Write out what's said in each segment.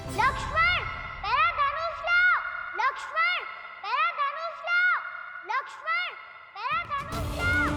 लक्ष्मण मेरा धनुष लाओ। लक्ष्मण मेरा धनुष लाओ। लक्ष्मण मेरा धनुष लाओ।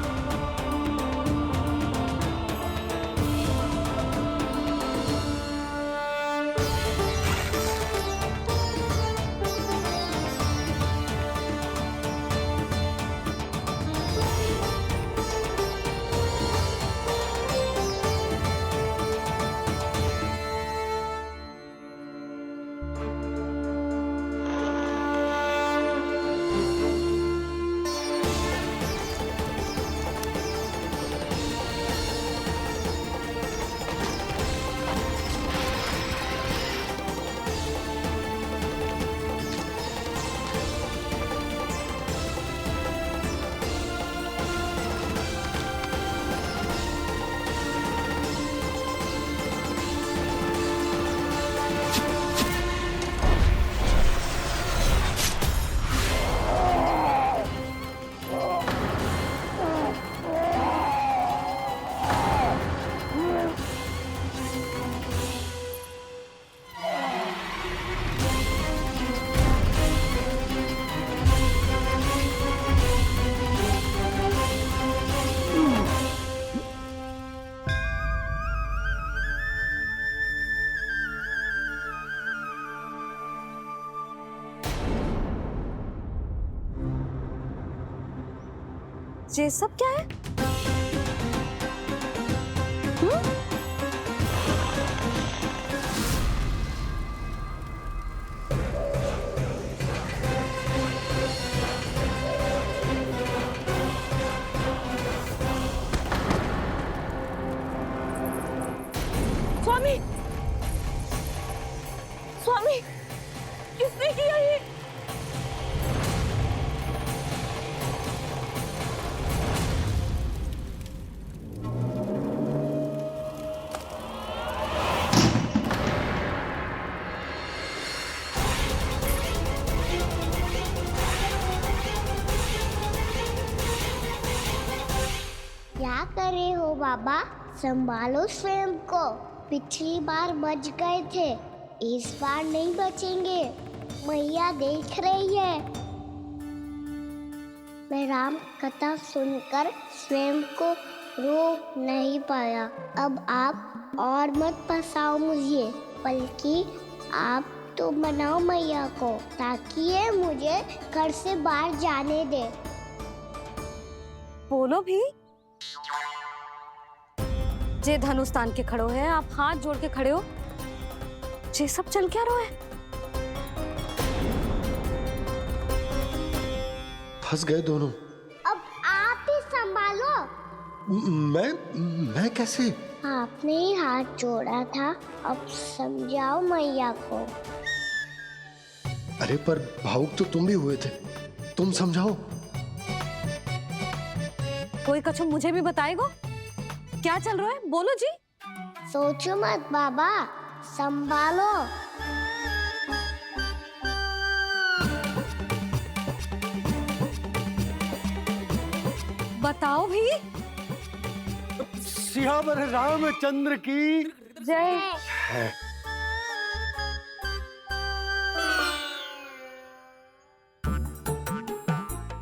ये सब क्या है? स्वामी, स्वामी, किसने किया ये? क्या कर रहे हो बाबा? संभालो स्वयं को। पिछली बार बच गए थे, इस बार नहीं बचेंगे। मैया देख रही है। मैं राम कथा सुनकर स्वयं को रोक नहीं पाया। अब आप और मत फंसाओ मुझे, बल्कि आप तो मनाओ मैया को, ताकि ये मुझे घर से बाहर जाने दे। बोलो भी। जे धनुष तान के खड़ो है, आप हाथ जोड़ के खड़े हो। ये सब चल क्या रहा है? फंस गए दोनों। अब आप ही संभालो। मैं कैसे? आपने ही हाथ जोड़ा था, अब समझाओ मैया को। अरे पर भावुक तो तुम भी हुए थे, तुम समझाओ। कोई कछु मुझे भी बताएगो? क्या चल रहा है? बोलो जी। सोचो मत बाबा, संभालो। बताओ भी। सियावर रामचंद्र की जय।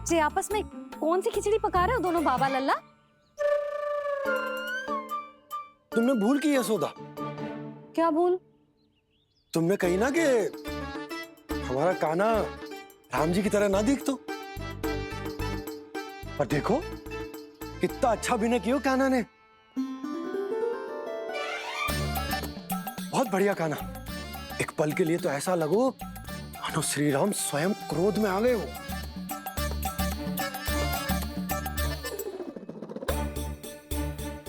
जी आपस में कौन सी खिचड़ी पका रहे हो दोनों बाबा लल्ला? तुमने भूल की यशोदा? क्या भूल? तुमने कही ना कि हमारा कान्हा राम जी की तरह ना दिख तो। पर देखो कितना अच्छा अभिनय किया कान्हा ने। बहुत बढ़िया कान्हा। एक पल के लिए तो ऐसा लगो मानो श्री राम स्वयं क्रोध में आ गए हो।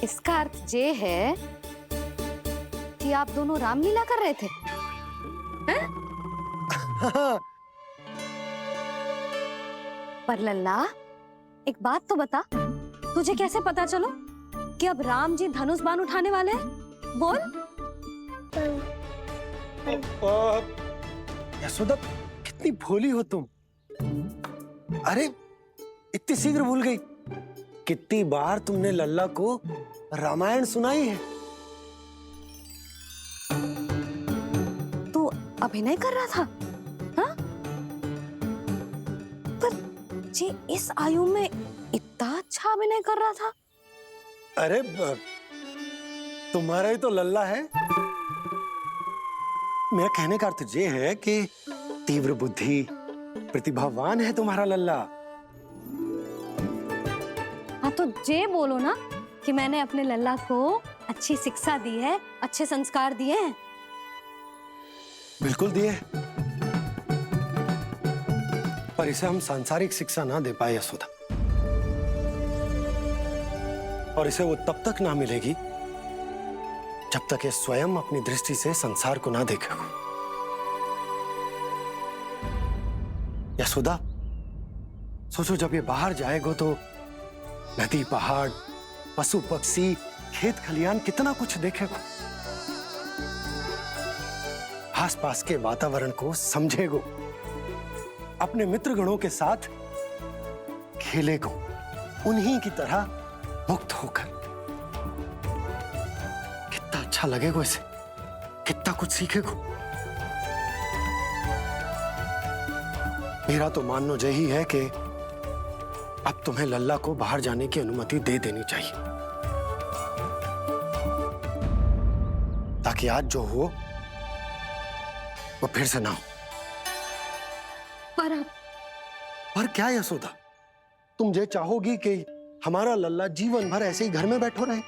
इसका अर्थ ये है कि आप दोनों रामलीला कर रहे थे, हैं? पर लल्ला एक बात तो बता, तुझे कैसे पता चलो कि अब राम जी धनुष बाण उठाने वाले हैं? बोल। यशोदा कितनी भोली हो तुम। अरे इतनी शीघ्र भूल गई। कितनी बार तुमने लल्ला को रामायण सुनाई है। तू अभिनय कर रहा था? हाँ? पर जे इस आयु में इतना अच्छा अभिनय कर रहा था? अरे तुम्हारा ही तो लल्ला है। मेरा कहने का अर्थ ये है कि तीव्र बुद्धि, प्रतिभावान है तुम्हारा लल्ला। हाँ तो जे बोलो ना कि मैंने अपने लल्ला को अच्छी शिक्षा दी है, अच्छे संस्कार दिए हैं। बिल्कुल दिए, पर इसे हम सांसारिक शिक्षा ना दे पाए यशोदा, और इसे वो तब तक ना मिलेगी जब तक ये स्वयं अपनी दृष्टि से संसार को ना देखेगा। यशोदा, सोचो जब ये बाहर जाएगा तो नदी, पहाड़, पशु पक्षी, खेत खलियान कितना कुछ देखेगा। आसपास के वातावरण को समझेगो, अपने मित्रगणों के साथ खेलेगो, उन्हीं की तरह मुक्त होकर। कितना अच्छा लगेगा इसे, कितना कुछ सीखेगो। मेरा तो मानना यही है कि अब तुम्हें लल्ला को बाहर जाने की अनुमति दे देनी चाहिए, ताकि आज जो हो वो फिर से ना हो। पर क्या यशोदा, तुम ये चाहोगी कि हमारा लल्ला जीवन भर ऐसे ही घर में बैठो रहे,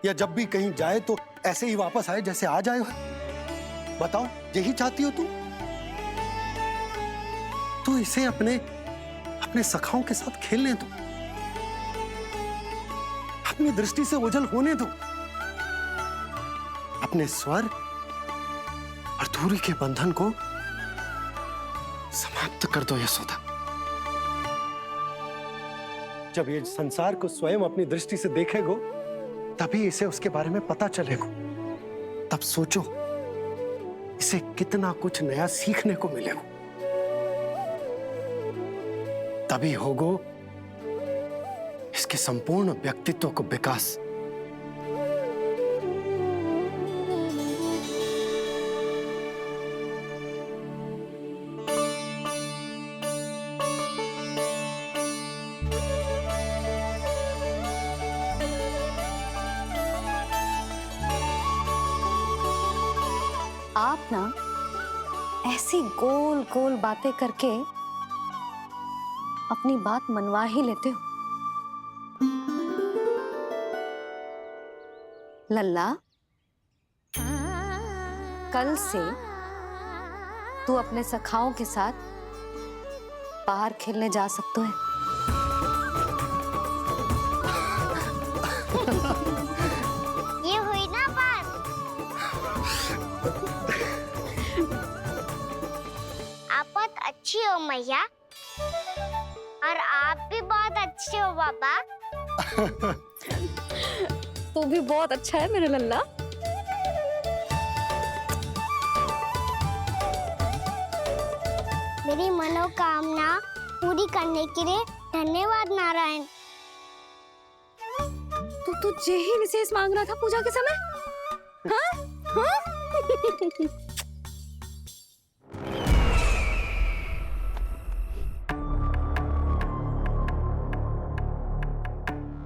या जब भी कहीं जाए तो ऐसे ही वापस आए जैसे आज आए हो? बताओ, यही चाहती हो तुम? तो इसे अपने सखाओं के साथ खेलने दो, अपनी दृष्टि से ओझल होने दो, अपने स्वर और दूरी के बंधन को समाप्त कर दो यशोदा। जब ये संसार को स्वयं अपनी दृष्टि से देखेगो, तभी इसे उसके बारे में पता चलेगा। तब सोचो इसे कितना कुछ नया सीखने को मिलेगा। तभी होगो इसके संपूर्ण व्यक्तित्व को विकास। आप ना ऐसी गोल गोल बातें करके अपनी बात मनवा ही लेते हो। लल्ला, कल से तू अपने सखाओं के साथ बाहर खेलने जा सकते हैं। ये हुई ना बात। आप बहुत अच्छी हो मैया, और आप भी बहुत अच्छे हो पापा। तू भी बहुत अच्छा है मेरे लल्ला। मेरी मनोकामना पूरी करने के लिए धन्यवाद नारायण। तो तू यही विशेष मांग रहा था पूजा के समय? हाँ? हाँ?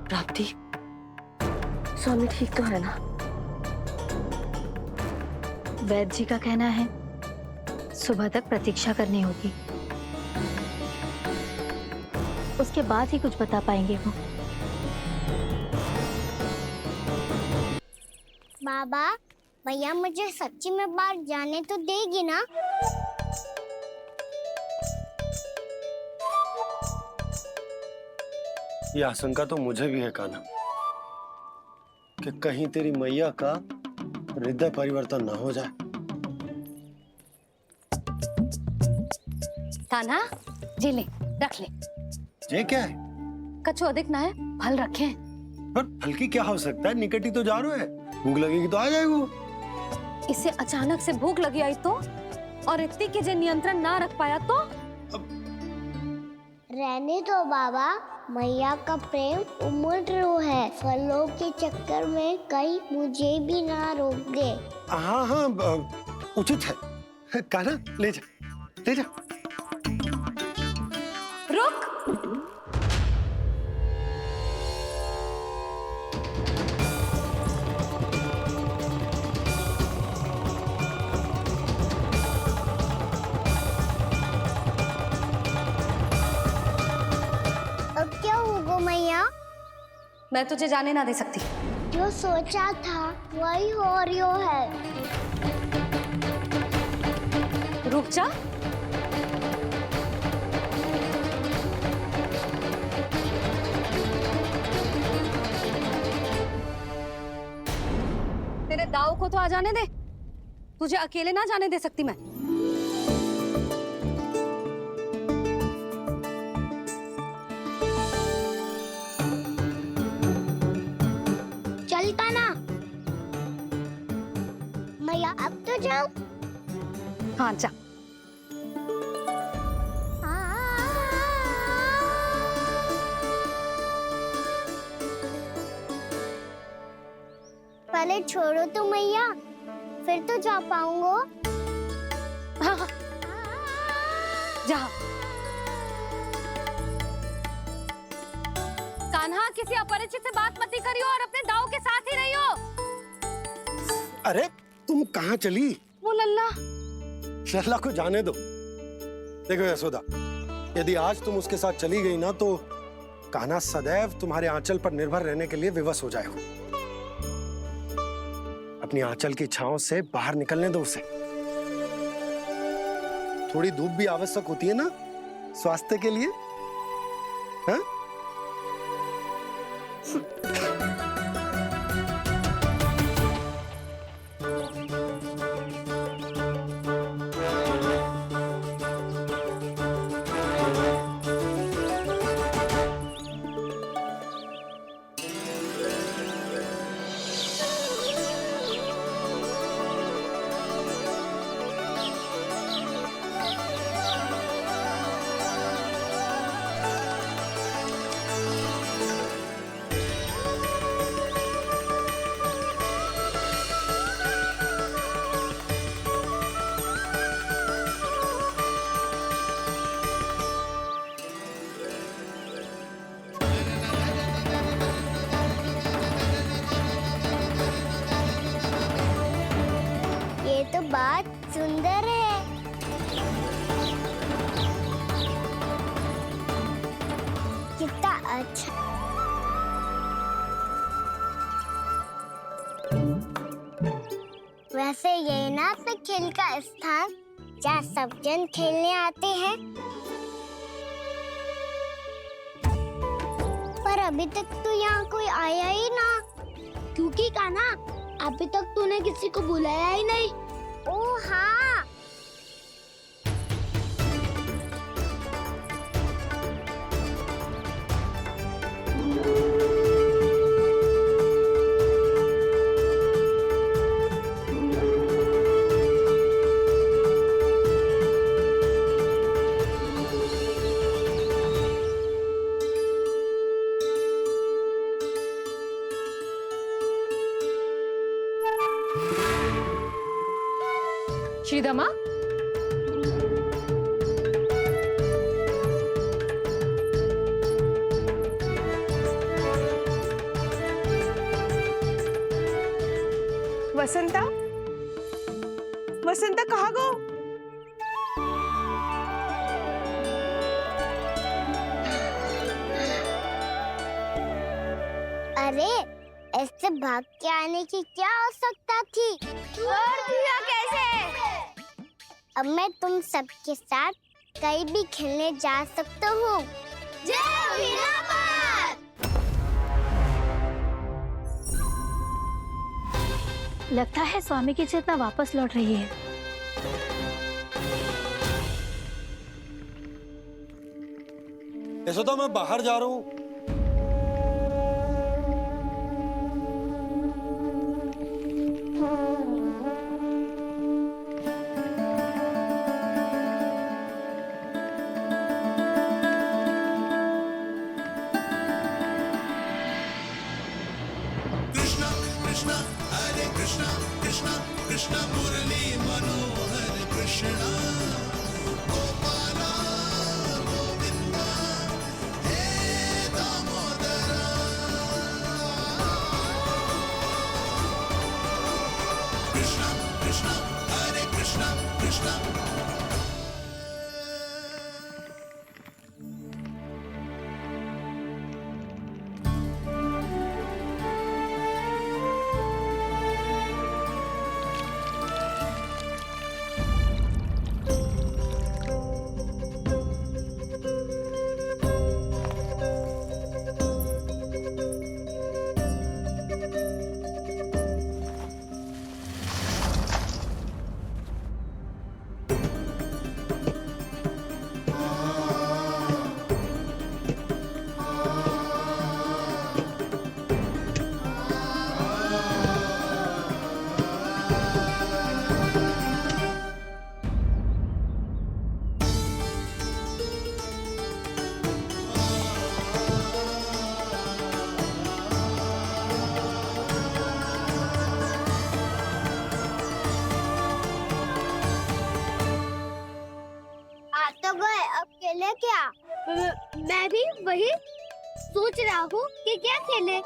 प्राप्ति, स्वामी ठीक तो है ना? वैद्य जी का कहना है सुबह तक प्रतीक्षा करनी होगी, उसके बाद ही कुछ बता पाएंगे वो। बाबा, भैया मुझे सच्ची में बाहर जाने तो देगी ना? ये आशंका तो मुझे भी है कान्हा, कि कहीं तेरी मैया का हृदय परिवर्तन ना हो जाए। कान्हा, जी ले, रख ले। ये क्या है? कछु अधिक ना है, फल रखे। पर फल की क्या हो सकता है, निकट ही तो जा रहे हैं, भूख लगेगी तो आ जाएगा। इसे अचानक से भूख लगी आई तो, और इतनी के जे नियंत्रण ना रख पाया तो? रहने दो बाबा, मैया का प्रेम उमड़ है। फलों के चक्कर में कहीं मुझे भी ना रोक दे। हाँ हाँ, उचित है, कान्हा ले जा, ले जा। रुक। अब क्या होगा मैया? मैं तुझे जाने ना दे सकती। जो सोचा था वही हो रही है। रुक जा। तेरे दाव को तो आ जाने दे, तुझे अकेले ना जाने दे सकती मैं। चल कान्हा, मैया अब तो जाओ। हाँ जा। पहले छोड़ो तो मैया, फिर तो जा पाऊंगा। हाँ, हाँ। जा। कान्हा, किसी अपरिचित से बात मत करियो और अपने दाव के साथ ही रहियो। अरे तुम कहाँ चली? वो लल्ला। लल्ला को जाने दो। देखो यशोदा, यदि आज तुम उसके साथ चली गई ना तो कान्हा सदैव तुम्हारे आंचल पर निर्भर रहने के लिए विवश हो जाएगा। अपनी आंचल की छांव से बाहर निकलने दो उसे। थोड़ी धूप भी आवश्यक होती है ना स्वास्थ्य के लिए, हाँ? ये तो बात सुंदर है। कितना अच्छा। वैसे ये ना तो खेल का स्थान जहाँ सब जन खेलने आते हैं, पर अभी तक तो यहाँ कोई आया ही ना। क्योंकि कान्हा, अभी तक तूने किसी को बुलाया ही नहीं। ओ हाँ, श्रीदमा। वसंता, वसंता कहाँ गो? अरे ऐसे भाग के आने की क्या आवश्यकता थी? और दिया कैसे? अब मैं तुम सबके साथ कहीं भी खेलने जा सकता हूँ। जय वीरापाल! लगता है स्वामी की चेतना वापस लौट रही है। यशोदा, मैं बाहर जा रहा हूँ। कृष्ण हरे कृष्ण कृष्ण कृष्ण मुरली मनोहर कृष्ण तो गए, अब खेले क्या? मैं भी वही सोच रहा हूँ कि क्या खेले।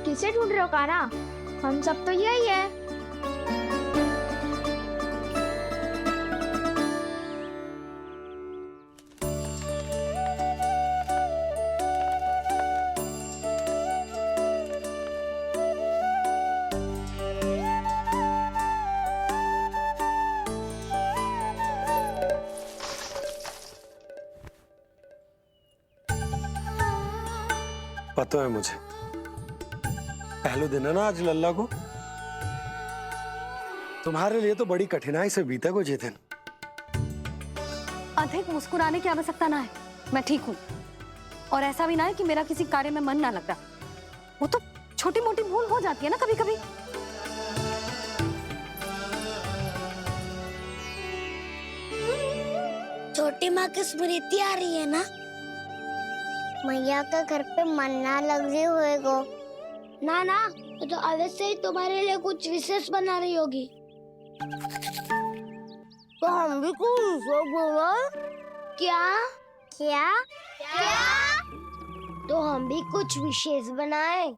किसे ढूंढ रहे हो काना? हम सब तो यही है। पता है मुझे, पहले दिन है ना आज लल्ला को। तुम्हारे लिए तो बड़ी कठिनाई से बीता को जितिन। अधिक मुस्कुराने की आवश्यकता ना है, मैं ठीक हूँ। और ऐसा भी ना है कि मेरा किसी कार्य में मन ना लग रहा। वो तो छोटी मोटी भूल हो जाती है ना कभी कभी। छोटी माँ की स्मृति आ रही है ना? मैया का घर पे मन ना लग रही होएगो। ना ना, तो अवश्य ही तुम्हारे लिए कुछ विशेष बना रही होगी। तो हम भी कुछ विशेष बोलो। क्या क्या क्या? तो हम भी कुछ विशेष बनाए।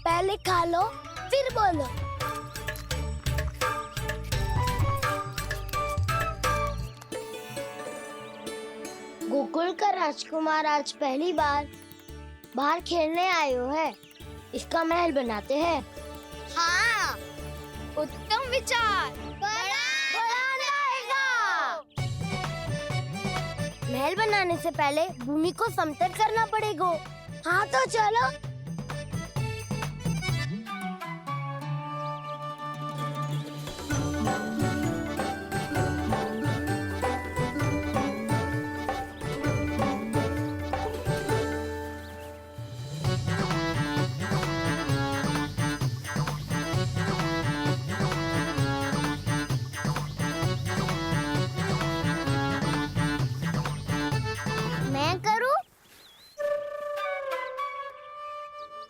पहले खा लो फिर बोलो। गोकुल का राजकुमार आज पहली बार बाहर खेलने आए हो है, इसका महल बनाते हैं। हाँ, उत्तम विचार। बनाना आएगा। महल बनाने से पहले भूमि को समतल करना पड़ेगा। हाँ तो चलो। मैं करूं?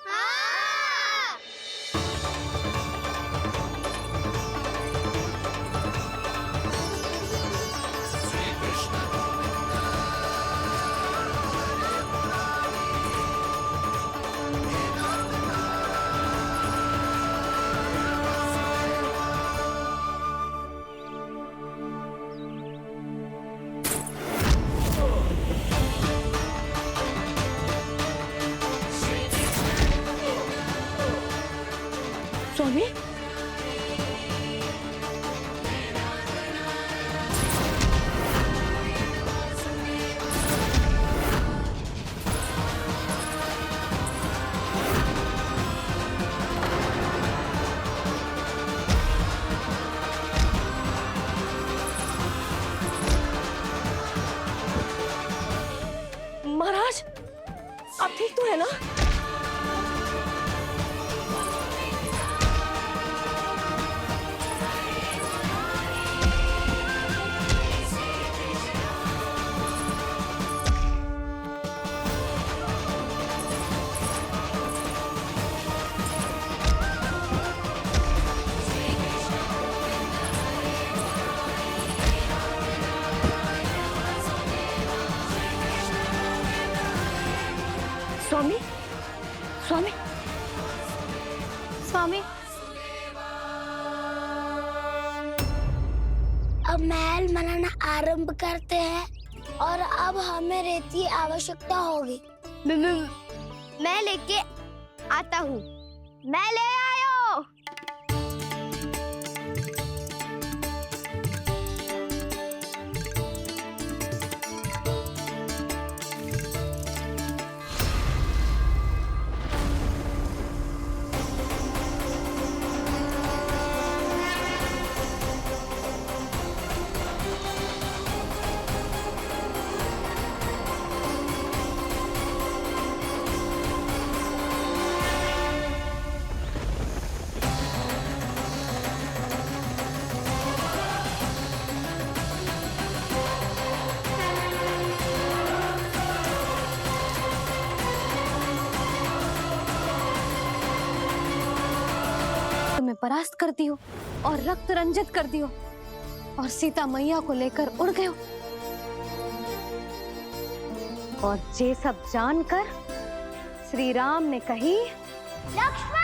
हाँ। स्वामी, महाराज आप ठीक तो है ना? स्वामी स्वामी स्वामी अब महल बनाना आरंभ करते हैं और अब हमें रेत की आवश्यकता होगी। मैं लेके आता हूँ। मैं ले आयो। तुम्हें परास्त कर दियो और रक्त रंजित कर दियो और सीता मैया को लेकर उड़ गयो। और ये सब जानकर श्री राम ने कही, लक्ष्मण